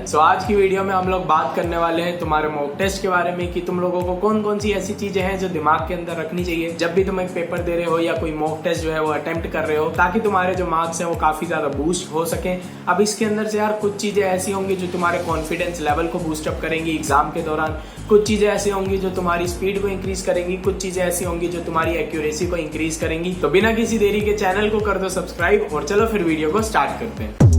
सो आज की वीडियो में हम लोग बात करने वाले हैं तुम्हारे मॉक टेस्ट के बारे में कि तुम लोगों को कौन कौन सी ऐसी चीजें हैं जो दिमाग के अंदर रखनी चाहिए जब भी तुम एक पेपर दे रहे हो या कोई मॉक टेस्ट जो है वो अटेम्प्ट कर रहे हो, ताकि तुम्हारे जो मार्क्स हैं वो काफी ज्यादा बूस्ट हो सके। अब इसके अंदर से यार कुछ चीजें ऐसी होंगी जो तुम्हारे कॉन्फिडेंस लेवल को बूस्टअप करेंगी एग्जाम के दौरान, कुछ चीजें ऐसी होंगी जो तुम्हारी स्पीड को इंक्रीज करेंगी, कुछ चीजें ऐसी होंगी जो तुम्हारी एक्यूरेसी को इंक्रीज करेंगी। तो बिना किसी देरी के चैनल को कर दो सब्सक्राइब और चलो फिर वीडियो को स्टार्ट करते हैं।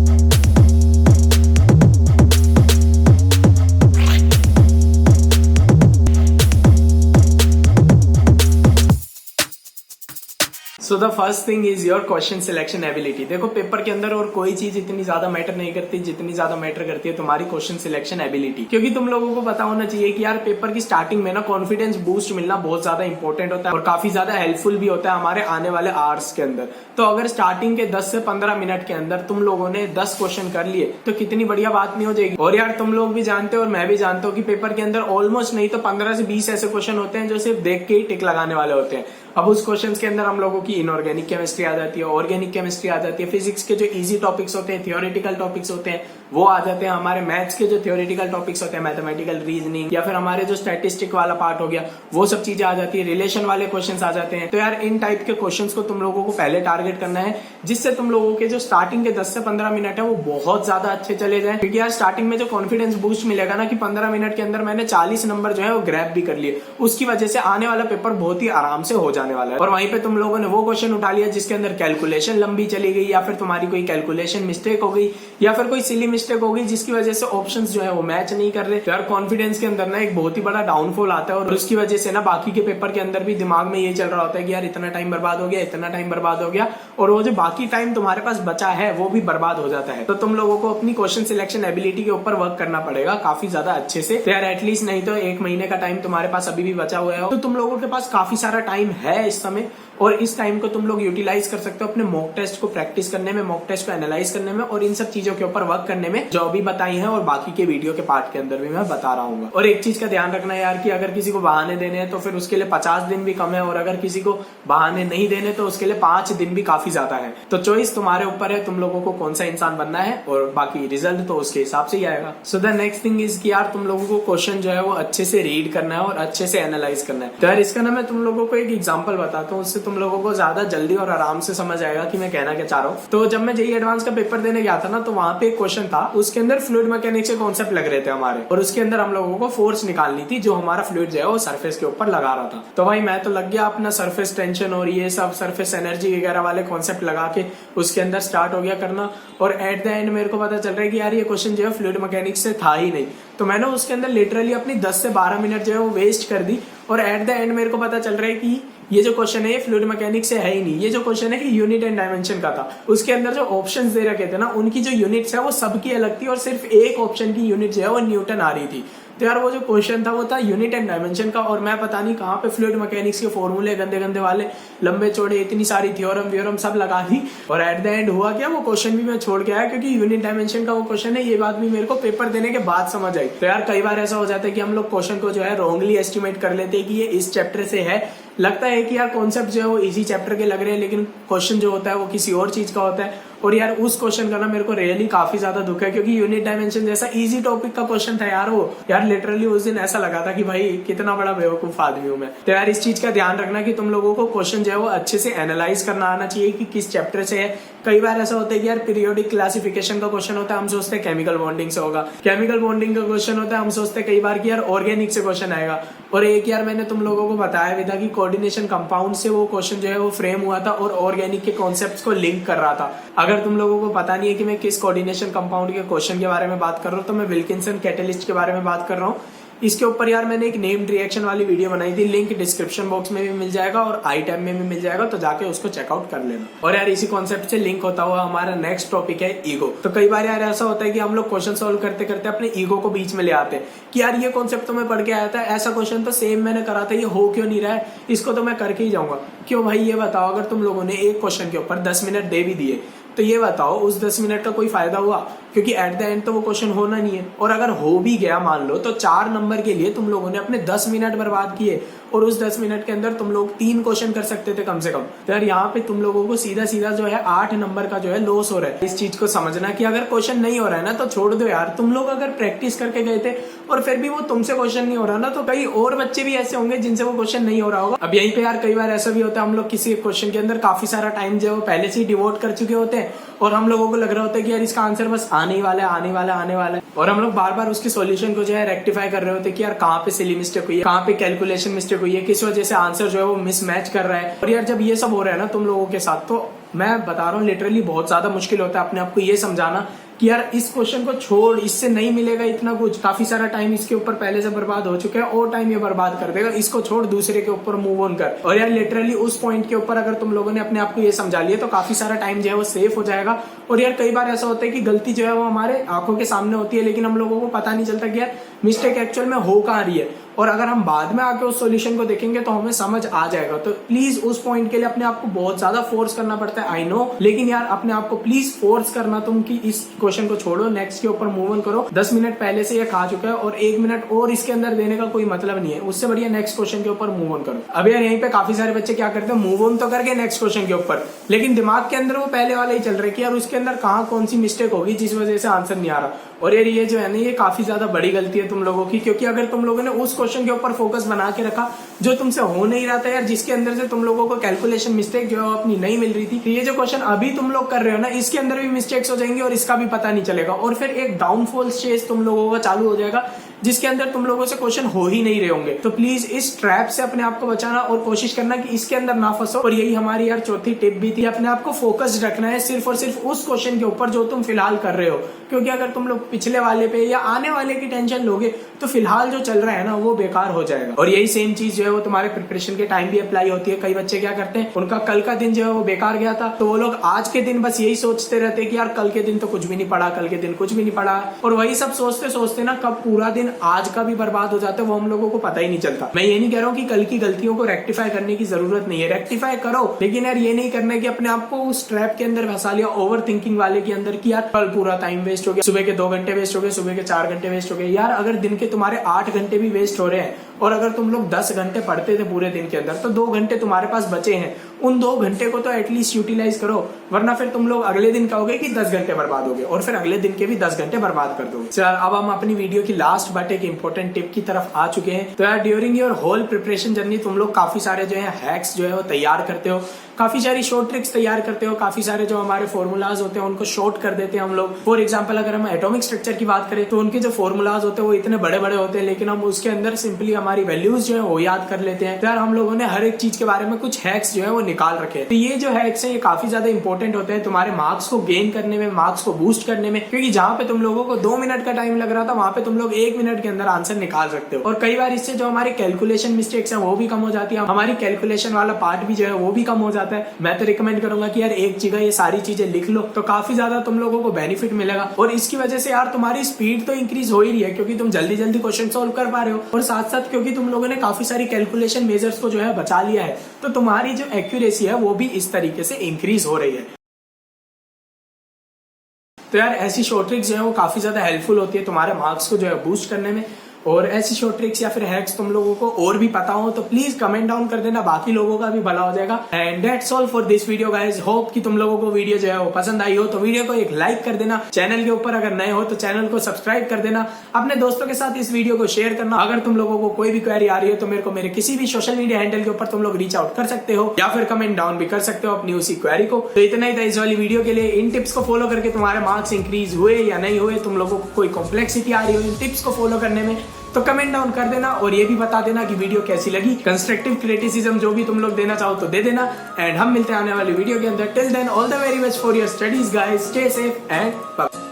So the first thing is your question selection ability. देखो पेपर के अंदर और कोई चीज इतनी ज्यादा मैटर नहीं करती जितनी ज्यादा मैटर करती है तुम्हारी क्वेश्चन सिलेक्शन एबिलिटी, क्योंकि तुम लोगों को पता होना चाहिए कि यार पेपर की स्टार्टिंग में ना कॉन्फिडेंस बूस्ट मिलना बहुत ज्यादा इंपॉर्टेंट होता है और काफी ज्यादा हेल्पफुल भी होता है हमारे आने वाले आवर्स के अंदर। तो अगर स्टार्टिंग के 10 से 15 मिनट के अंदर तुम लोगों ने 10 क्वेश्चन कर लिए तो कितनी बढ़िया बात नहीं हो जाएगी। और यार तुम लोग भी जानते हो और मैं भी जानता हूँ कि पेपर के अंदर ऑलमोस्ट नहीं तो 15 से 20 ऐसे क्वेश्चन होते हैं जो सिर्फ देख के ही टिक लगाने वाले होते हैं। अब उस क्वेश्चंस के अंदर हम लोगों की इनऑर्गेनिक केमिस्ट्री आ जाती है, ऑर्गेनिक केमिस्ट्री आ जाती है, फिजिक्स के जो इजी टॉपिक्स होते हैं, थियोरेटिकल टॉपिक्स होते हैं वो आ जाते हैं, हमारे मैथ्स के जो थियोरेटिकल टॉपिक्स होते हैं, मैथमेटिकल रीजनिंग या फिर हमारे जो स्टैटिस्टिक वाला पार्ट हो गया वो सब चीजें आ जाती है, रिलेशन वाले क्वेश्चंस आ जाते हैं। तो यार इन टाइप के क्वेश्चंस को तुम लोगों को पहले टारगेट करना है जिससे तुम लोगों के जो स्टार्टिंग के 10 से 15 मिनट है वो बहुत ज्यादा अच्छे चले जाए, क्योंकि यार स्टार्टिंग में जो कॉन्फिडेंस बूस्ट मिलेगा ना कि 15 मिनट के अंदर मैंने 40 नंबर जो है वो ग्रैब भी कर लिए, उसकी वजह से आने वाला पेपर बहुत ही आराम से हो जाने वाला है। और वहीं पे तुम लोगों ने वो क्वेश्चन उठा लिया जिसके अंदर कैलकुलेशन लंबी चली गई या फिर तुम्हारी कोई कैलकुलेशन मिस्टेक हो गई या फिर कोई सिली मिस्टेक हो गई जिसकी वजह से ऑप्शंस जो है वो मैच नहीं कर रहे, तो यार कॉन्फिडेंस के अंदर ना एक बहुत ही बड़ा डाउनफॉल आता है और उसकी वजह से ना बाकी के पेपर के अंदर भी दिमाग में ये चल रहा होता है कि यार इतना टाइम बर्बाद हो गया, इतना टाइम बर्बाद हो गया, और वो जो बाकी टाइम तुम्हारे पास बचा है वो भी बर्बाद हो जाता है। तो तुम लोगों को अपनी क्वेश्चन सिलेक्शन एबिलिटी के ऊपर वर्क करना पड़ेगा काफी ज्यादा अच्छे से। तो यार एटलीस्ट नहीं तो 1 महीने का टाइम तुम्हारे पास अभी भी बचा हुआ है, तो तुम लोगों के पास काफी सारा टाइम है इस समय, और इस टाइम को तुम लोग यूटिलाइज कर सकते हो अपने मॉक टेस्ट को प्रैक्टिस करने में, मॉक टेस्ट को एनालाइज करने में और इन सब चीजों के ऊपर वर्क करने में जो अभी बताई है और बाकी के वीडियो के पार्ट के अंदर भी मैं बता रहा हूँ। और एक चीज का ध्यान रखना है यार कि अगर किसी को बहाने देने हैं तो फिर उसके लिए 50 दिन भी कम है, और अगर किसी को बहाने नहीं देने तो उसके लिए 5 दिन भी काफी ज्यादा है। तो चॉइस तुम्हारे ऊपर है, तुम लोगों को कौन सा इंसान बनना है और बाकी रिजल्ट तो उसके हिसाब से ही आएगा। So the next thing is कि यार तुम लोगों को क्वेश्चन जो है वो अच्छे से रीड करना है और अच्छे से एनालाइज करना है। तो यार इसका ना मैं तुम लोगों को एक एग्जाम्पल बताता हूँ, उससे तुम लोगों को ज्यादा जल्दी और आराम से समझ आएगा कि मैं कहना क्या चाह रहा हूँ। तो जब मैं जेईई एडवांस का पेपर देने गया था ना तो वहां पे एक क्वेश्चन था, उसके अंदर फ्लूइड मैकेनिक्स के कॉन्सेप्ट लग रहे थे हमारे, और उसके अंदर हम लोगों को फोर्स निकालनी थी जो हमारा फ्लूइड जो है वो सरफेस के ऊपर लगा रहा था। तो भाई मैं तो लग गया अपना सरफेस टेंशन और ये सब सरफेस एनर्जी वगैरह वाले कॉन्सेप्ट लगा के उसके अंदर स्टार्ट हो गया करना, और एट द एंड मेरे को पता चल रहा है कि यार ये क्वेश्चन जो है फ्लूइड मैकेनिक्स से था ही नहीं। तो मैंने उसके अंदर लिटरली अपनी 10 से 12 मिनट जो है वो वेस्ट कर दी, और एट द एंड मेरे को पता चल रहा है कि ये जो क्वेश्चन है ये फ्लूइड मैकेनिक्स से है ही नहीं, ये जो क्वेश्चन है यूनिट एंड डायमेंशन का था। उसके अंदर जो ऑप्शंस दे रखे थे ना उनकी जो यूनिट्स है वो सबकी अलग थी और सिर्फ एक ऑप्शन की यूनिट जो है वो न्यूटन आ रही थी। तो यार वो जो क्वेश्चन था वो था यूनिट एंड डायमेंशन का, और मैं पता नहीं कहाँ पे फ्लूइड मैकेनिक्स के फॉर्मूले गंदे गंदे वाले लंबे चौड़े इतनी सारी थ्योरम सब लगा दी, और एट द एंड हुआ क्या, वो क्वेश्चन भी मैं छोड़ के आया क्योंकि यूनिट डायमेंशन का वो क्वेश्चन है। ये बात भी मेरे को पेपर देने के बाद समझ आई। तो यार कई बार ऐसा हो जाता है कि हम लोग क्वेश्चन को जो है रॉन्गली एस्टिमेट कर लेते हैं कि ये इस चैप्टर से है, लगता है कि यार कॉन्सेप्ट जो है वो इसी चैप्टर के लग रहे हैं लेकिन क्वेश्चन जो होता है वो किसी और चीज का होता है। और यार उस क्वेश्चन का ना मेरे को रियली काफी ज्यादा दुख है, क्योंकि यूनिट डायमेंशन जैसा इजी टॉपिक का क्वेश्चन था यार वो, यार लिटरली उस दिन ऐसा लगा था कि भाई कितना बड़ा बेवकूफ आदमी हूं मैं। तो यार इस चीज का ध्यान रखना कि तुम लोगों को क्वेश्चन जो है वो अच्छे से एनालाइज करना आना चाहिए कि किस चैप्टर से है। कई बार ऐसा होता है कि यार पीरियोडिक क्लासिफिकेशन का क्वेश्चन होता है, हम सोचते हैं केमिकल बॉन्डिंग से होगा, केमिकल बॉन्डिंग का क्वेश्चन होता है हम सोचते हैं कई बार कि यार ऑर्गेनिक से क्वेश्चन आएगा। और एक यार मैंने तुम लोगों को बताया भी था कि कोऑर्डिनेशन कंपाउंड से वो क्वेश्चन जो है वो फ्रेम हुआ था और ऑर्गेनिक के कॉन्सेप्ट्स को लिंक कर रहा था। अगर तुम लोगों को पता नहीं है कि मैं किस कोऑर्डिनेशन कंपाउंड के क्वेश्चन के बारे में बात कर रहा हूँ तो मैं विल्किंसन कैटलिस्ट के बारे में बात कर रहा हूँ। इसके ऊपर यार मैंने एक नेम्ड रिएक्शन वाली वीडियो बनाई थी, लिंक डिस्क्रिप्शन बॉक्स में भी मिल जाएगा और आई टैब में भी मिल जाएगा, तो जाके उसको चेकआउट कर लेना। और यार इसी कॉन्सेप्ट से लिंक होता हुआ हमारा नेक्स्ट टॉपिक है ईगो। तो कई बार यार ऐसा होता है कि हम लोग क्वेश्चन सॉल्व करते करते अपने ईगो को बीच में ले आते हैं कि यार ये कॉन्सेप्ट तो मैं पढ़ के आया था, ऐसा क्वेश्चन तो सेम मैंने करा था, ये हो क्यों नहीं रहा है, इसको तो मैं करके ही जाऊंगा। क्यों भाई ये बताओ, अगर तुम लोगों ने एक क्वेश्चन के ऊपर 10 मिनट दे भी दिए तो ये बताओ उस 10 मिनट का कोई फायदा हुआ? क्योंकि एट द एंड तो वो क्वेश्चन होना नहीं है, और अगर हो भी गया मान लो तो 4 नंबर के लिए तुम लोगों ने अपने 10 मिनट बर्बाद किए और उस 10 मिनट के अंदर तुम लोग 3 क्वेश्चन कर सकते थे कम से कम। तो यार यहाँ पे तुम लोगों को सीधा सीधा जो है 8 नंबर का जो है लॉस हो रहा है। इस चीज को समझना कि अगर क्वेश्चन नहीं हो रहा है ना तो छोड़ दो यार। तुम लोग अगर प्रैक्टिस करके गए थे और फिर भी वो तुमसे क्वेश्चन नहीं हो रहा ना, तो कई और बच्चे भी ऐसे होंगे जिनसे वो क्वेश्चन नहीं हो रहा होगा। अब यहीं पे यार कई बार ऐसा भी होता है, हम लोग किसी क्वेश्चन के अंदर काफी सारा टाइम जो है वो पहले से ही डिवोट कर चुके होते हैं और हम लोगों को लग रहा होता है कि यार इसका आंसर बस आने ही वाला है, आने वाला है, आने वाला है, और हम लोग बार बार उसके सॉल्यूशन को जो है रेक्टिफाई कर रहे होते हैं कि यार कहाँ पे सिली मिस्टेक हुई है, कहाँ पे कैलकुलेशन मिस्टेक हुई है, किस वजह से आंसर जो है वो मिसमैच कर रहा है। और यार जब ये सब हो रहा है ना तुम लोगों के साथ, तो मैं बता रहा हूँ लिटरली बहुत ज्यादा मुश्किल होता है अपने आप को ये समझाना कि यार इस क्वेश्चन को छोड़, इससे नहीं मिलेगा इतना कुछ, काफी सारा टाइम इसके ऊपर पहले से बर्बाद हो चुका है और टाइम ये बर्बाद कर देगा, इसको छोड़, दूसरे के ऊपर मूव ऑन कर। और यार लिटरली उस पॉइंट के ऊपर अगर तुम लोगों ने अपने आप को ये समझा लिया तो काफी सारा टाइम जो है वो सेफ हो जाएगा। और यार कई बार ऐसा होता है कि गलती जो है वो हमारे आंखों के सामने होती है लेकिन हम लोगों को पता नहीं चलता कि यार मिस्टेक एक्चुअल में हो कहाँ रही है, और अगर हम बाद में आके उस सॉल्यूशन को देखेंगे तो हमें समझ आ जाएगा। तो प्लीज उस पॉइंट के लिए अपने आप को बहुत ज्यादा फोर्स करना पड़ता है, आई नो, लेकिन यार अपने आप को प्लीज फोर्स करना तुम कि इस क्वेश्चन को छोड़ो, नेक्स्ट के ऊपर मूव ऑन करो। 10 मिनट पहले से ये खा चुका है और 1 मिनट और इसके अंदर देने का कोई मतलब नहीं है, उससे बढ़िया नेक्स्ट क्वेश्चन के ऊपर मूव ऑन करो। अब यार यहीं पे काफी सारे बच्चे क्या करते हैं, मूव ऑन तो करके नेक्स्ट क्वेश्चन के ऊपर, लेकिन दिमाग के अंदर वो पहले वाला ही चल रहा है कि यार उसके अंदर कहाँ कौन सी मिस्टेक होगी जिस वजह से आंसर नहीं आ रहा। और यार ये जो है ना ये काफी ज्यादा बड़ी गलती है तुम लोगों की, क्योंकि अगर तुम लोगों ने उस क्वेश्चन के ऊपर फोकस बना के रखा जो तुमसे हो नहीं रहा था यार, जिसके अंदर से तुम लोगों को कैलकुलेशन मिस्टेक जो है अपनी नहीं मिल रही थी, तो ये जो क्वेश्चन अभी तुम लोग कर रहे हो ना इसके अंदर भी मिस्टेक्स हो जाएंगे और इसका भी पता नहीं चलेगा, और फिर एक डाउनफॉल स्टेज तुम लोगों का चालू हो जाएगा जिसके अंदर तुम लोगों से क्वेश्चन हो ही नहीं रहे होंगे। तो प्लीज इस ट्रैप से अपने आप को बचाना और कोशिश करना कि इसके अंदर ना फंसो। और यही हमारी यार चौथी टिप भी थी, अपने आप को फोकस्ड रखना है सिर्फ और सिर्फ उस क्वेश्चन के ऊपर जो तुम फिलहाल कर रहे हो, क्योंकि अगर तुम लोग पिछले वाले पे या आने वाले की टेंशन लोगे तो फिलहाल जो चल रहा है ना वो बेकार हो जाएगा। और यही सेम चीज जो है वो तुम्हारे प्रिपरेशन के टाइम भी अप्लाई होती है। कई बच्चे क्या करते हैं, उनका कल का दिन जो है वो बेकार गया था तो वो लोग आज के दिन बस यही सोचते रहते हैं कि यार कल के दिन तो कुछ भी नहीं पढ़ा, कल के दिन कुछ भी नहीं पढ़ा, और वही सब सोचते सोचते ना कब पूरा दिन आज का भी बर्बाद हो जाता है वो हम लोगों को पता ही नहीं चलता। मैं ये नहीं कह रहा हूँ कि कल की गलतियों को रेक्टिफाई करने की जरूरत नहीं है, रेक्टिफाई करो, लेकिन यार ये नहीं करना है कि अपने आप को उस ट्रैप के अंदर फंसा लिया, ओवर थिंकिंग वाले के अंदर कि यार कल पूरा टाइम वेस्ट हो गया, सुबह के 2 घंटे वेस्ट हो गए, सुबह के 4 घंटे वेस्ट हो गए। यार अगर दिन के तुम्हारे 8 घंटे भी वेस्ट हो रहे हैं और अगर तुम लोग 10 घंटे पढ़ते थे पूरे दिन के अंदर तो 2 घंटे तुम्हारे पास बचे हैं, उन 2 घंटे को तो एटलीस्ट यूटिलाइज करो, वरना फिर तुम लोग अगले दिन कहोगे कि 10 घंटे बर्बाद हो गए और फिर अगले दिन के भी 10 घंटे बर्बाद कर दोगे। चल अब हम अपनी वीडियो की लास्ट बट एक इंपॉर्टेंट टिप की तरफ आ चुके हैं। तो यार during your whole preparation journey तुम लोग काफी सारे जो है हैक्स जो है वो तैयार करते हो, काफी सारी शॉर्ट ट्रिक्स तैयार करते हो, काफी सारे जो हमारे फॉर्मूलाज होते हैं उनको शॉर्ट कर देते हैं हम लोग। फॉर एग्जांपल अगर हम एटॉमिक स्ट्रक्चर की बात करें तो उनके जो फॉर्मूलाज होते हैं वो इतने बड़े बड़े होते हैं, लेकिन हम उसके अंदर सिंपली हमारी वैल्यूज जो है वो याद कर लेते हैं। तो यार हम लोगों ने हर एक चीज के बारे में कुछ हैक्स जो है वो निकाल रखे हैं। तो ये जो हैक्स है ये काफी ज्यादा इंपॉर्टेंट होते हैं तुम्हारे मार्क्स को गेन करने में, मार्क्स को बूस्ट करने में, क्योंकि जहां पे तुम लोगों को 2 मिनट का टाइम लग रहा था वहां पे तुम लोग 1 मिनट के अंदर आंसर निकाल सकते हो। और कई बार इससे जो हमारी कैलकुलेशन मिस्टेक्स है वो भी कम हो जाती है, हमारी कैलकुलेशन वाला पार्ट भी जो है वो भी कम हो जाता है। मैं तो रिकमेंड करूंगा कि यार एक जगह ये सारी चीजें लिख लो तो काफी ज्यादा तुम लोगों को बेनिफिट मिलेगा, और इसकी वजह से यार तुम्हारी स्पीड तो इंक्रीज हो ही रही है क्योंकि तुम जल्दी जल्दी क्वेश्चन सॉल्व कर पा रहे हो, और साथ साथ क्योंकि तुम लोगों ने काफी सारी कैलकुलेशन मेजर्स को जो है बचा लिया है तो तुम्हारी जो एक्यूरेसी है वो भी इस तरीके से इंक्रीज हो रही है। तो यार ऐसी शॉर्ट ट्रिक्स जो है वो काफी ज्यादा हेल्पफुल होती है तुम्हारे मार्क्स को जो है बूस्ट करने में, और ऐसी शॉर्ट ट्रिक्स या फिर हैक्स तुम लोगों को और भी पता हो तो प्लीज कमेंट डाउन कर देना, बाकी लोगों का भी भला हो जाएगा। And that's all for this video guys, hope कि तुम लोगों को वीडियो जो है वो पसंद आई हो, तो वीडियो को एक लाइक कर देना, चैनल के ऊपर अगर नए हो तो चैनल को सब्सक्राइब कर देना, अपने दोस्तों के साथ इस वीडियो को शेयर करना। अगर तुम लोगों को कोई भी क्वेरी आ रही है तो मेरे को मेरे किसी भी सोशल मीडिया हैंडल के ऊपर तुम लोग रीच आउट कर सकते हो या फिर कमेंट डाउन भी कर सकते हो अपनी उसी क्वेरी को। तो इतना ही था इस वाली वीडियो के लिए। इन टिप्स को फॉलो करके तुम्हारे मार्क्स इंक्रीज हुए या नहीं हुए, तुम लोगों को कोई कॉम्प्लेक्सिटी आ रही हो इन टिप्स को फॉलो करने में, तो कमेंट डाउन कर देना, और ये भी बता देना कि वीडियो कैसी लगी। कंस्ट्रक्टिव क्रिटिसिज्म जो भी तुम लोग देना चाहो तो दे देना, एंड हम मिलते हैं आने वाली वीडियो के अंदर। Till then all the very best for your studies guys, stay safe and bye.